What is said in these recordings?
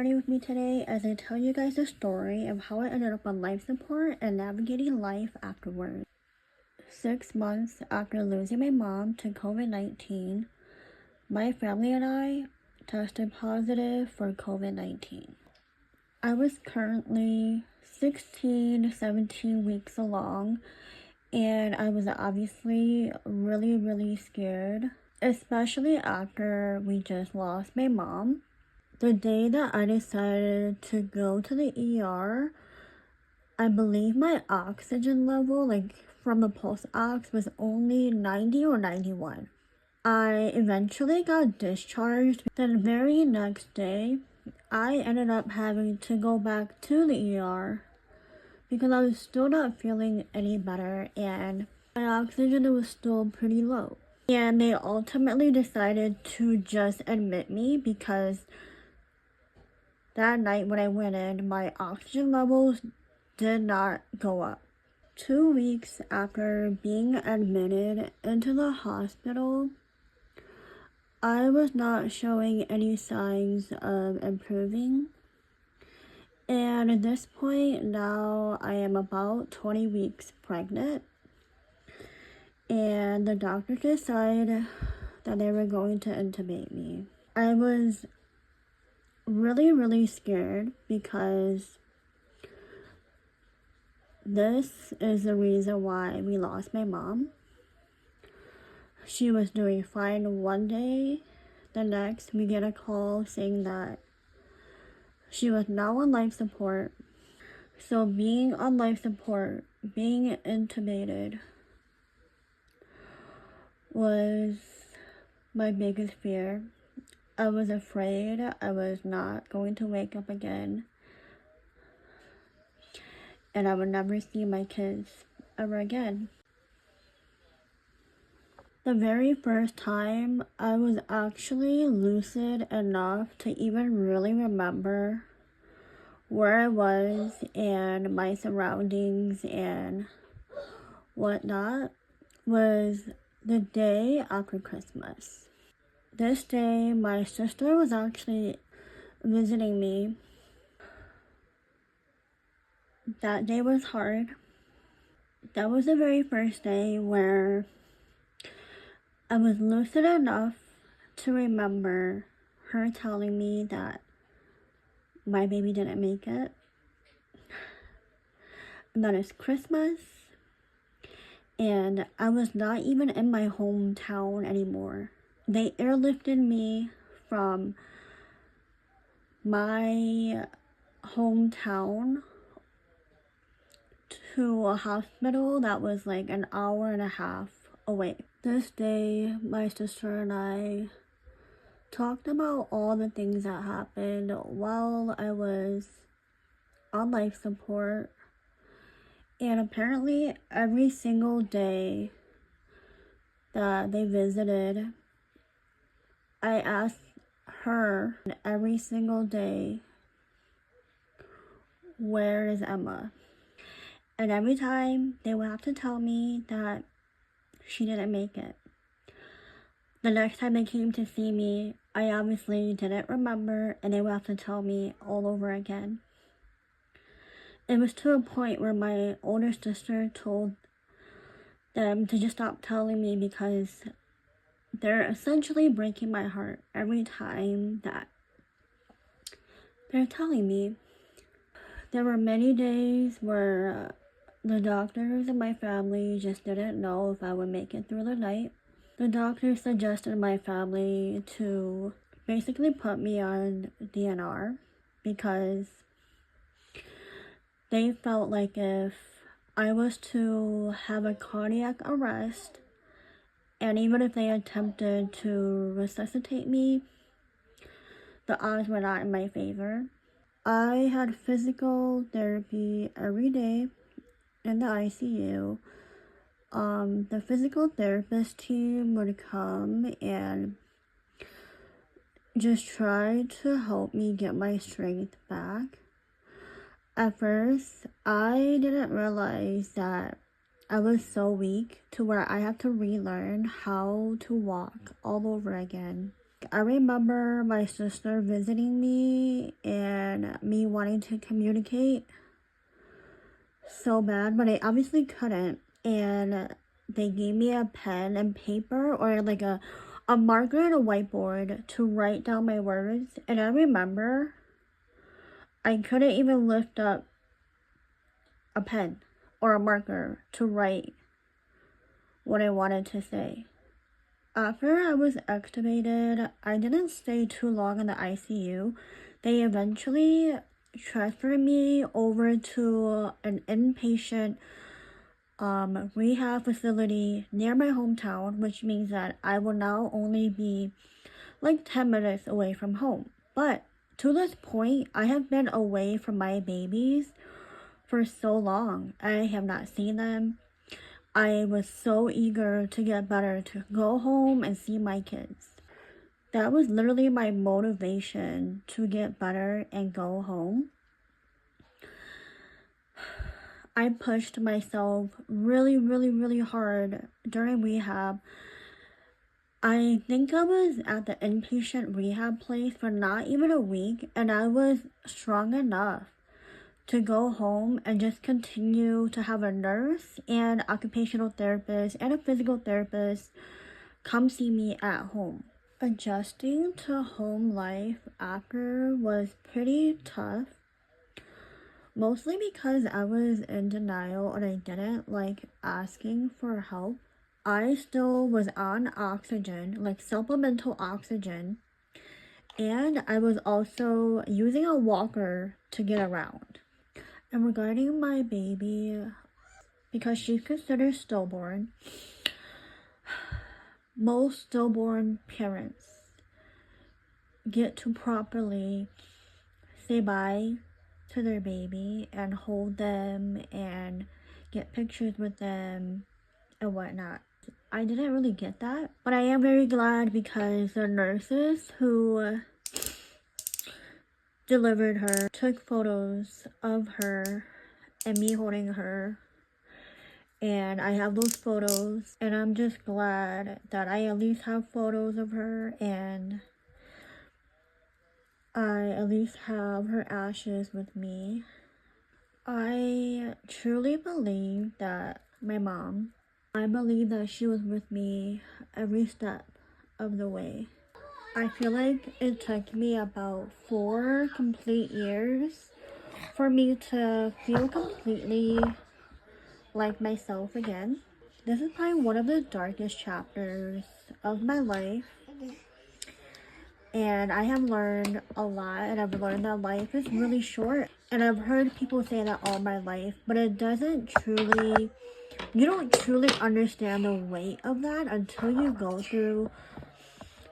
journey with me today as I tell you guys the story of how I ended up on life support and navigating life afterwards. 6 months after losing my mom to COVID-19, my family and I tested positive for COVID-19. I was currently 17 weeks along, and I was obviously really scared, especially after we just lost my mom. The day that I decided to go to the ER, I believe my oxygen level, from the pulse ox, was only 90 or 91. I eventually got discharged. The very next day, I ended up having to go back to the ER because I was still not feeling any better and my oxygen was still pretty low. And they ultimately decided to just admit me because that night when I went in, my oxygen levels did not go up. 2 weeks after being admitted into the hospital, I was not showing any signs of improving. And at this point now, I am about 20 weeks pregnant. And the doctor decided that they were going to intubate me. I was really scared because this is the reason why we lost my mom. She was doing fine one day. The next, we get a call saying that she was now on life support. So being on life support, being intubated, was my biggest fear. I was afraid I was not going to wake up again and I would never see my kids ever again. The very first time I was actually lucid enough to even really remember where I was and my surroundings and whatnot was the day after Christmas. This day, my sister was actually visiting me. That day was hard. That was the very first day where I was lucid enough to remember her telling me that my baby didn't make it. And that is Christmas. And I was not even in my hometown anymore. They airlifted me from my hometown to a hospital that was like an hour and a half away. This day, my sister and I talked about all the things that happened while I was on life support. And apparently every single day that they visited, I asked her every single day, where is Emma? And every time they would have to tell me that she didn't make it. The next time they came to see me, I obviously didn't remember and they would have to tell me all over again. It was to a point where my older sister told them to just stop telling me because they're essentially breaking my heart every time that they're telling me. There were many days where the doctors and my family just didn't know if I would make it through the night. The doctor suggested my family to basically put me on DNR because they felt like if I was to have a cardiac arrest, and even if they attempted to resuscitate me, the odds were not in my favor. I had physical therapy every day in the ICU. The physical therapist team would come and just try to help me get my strength back. At first, I didn't realize that I was so weak to where I had to relearn how to walk all over again. I remember my sister visiting me and and me wanting to communicate so bad, but I obviously couldn't. And they gave me a pen and paper, or like a marker and a whiteboard to write down my words. And I remember I couldn't even lift up a pen or a marker to write what I wanted to say. After I was extubated, I didn't stay too long in the ICU. They eventually transferred me over to an inpatient rehab facility near my hometown, which means that I will now only be like 10 minutes away from home. But to this point, I have been away from my babies for so long. I have not seen them. I was so eager to get better, to go home and see my kids. That was literally my motivation to get better and go home. I pushed myself really hard during rehab. I think I was at the inpatient rehab place for not even a week, and I was strong enough to go home and just continue to have a nurse and occupational therapist and a physical therapist come see me at home. Adjusting to home life after was pretty tough, mostly because I was in denial and I didn't like asking for help. I still was on oxygen, like supplemental oxygen, and I was also using a walker to get around. And regarding my baby, because she's considered stillborn, most stillborn parents get to properly say bye to their baby and hold them and get pictures with them and whatnot. I didn't really get that, but I am very glad because the nurses who delivered her took photos of her and me holding her, and I have those photos, and I'm just glad that I at least have photos of her, and I at least have her ashes with me. I truly believe that I believe that she was with me every step of the way. I feel like it took me about 4 complete years for me to feel completely like myself again. This is probably one of the darkest chapters of my life. And I have learned a lot, and I've learned that life is really short. And I've heard people say that all my life, but you don't truly understand the weight of that until you go through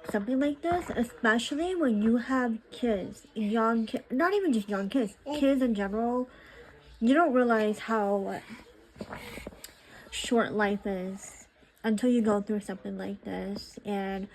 something like this, especially when you have kids, young kids, not even just young kids, kids in general. You don't realize how short life is until you go through something like this. And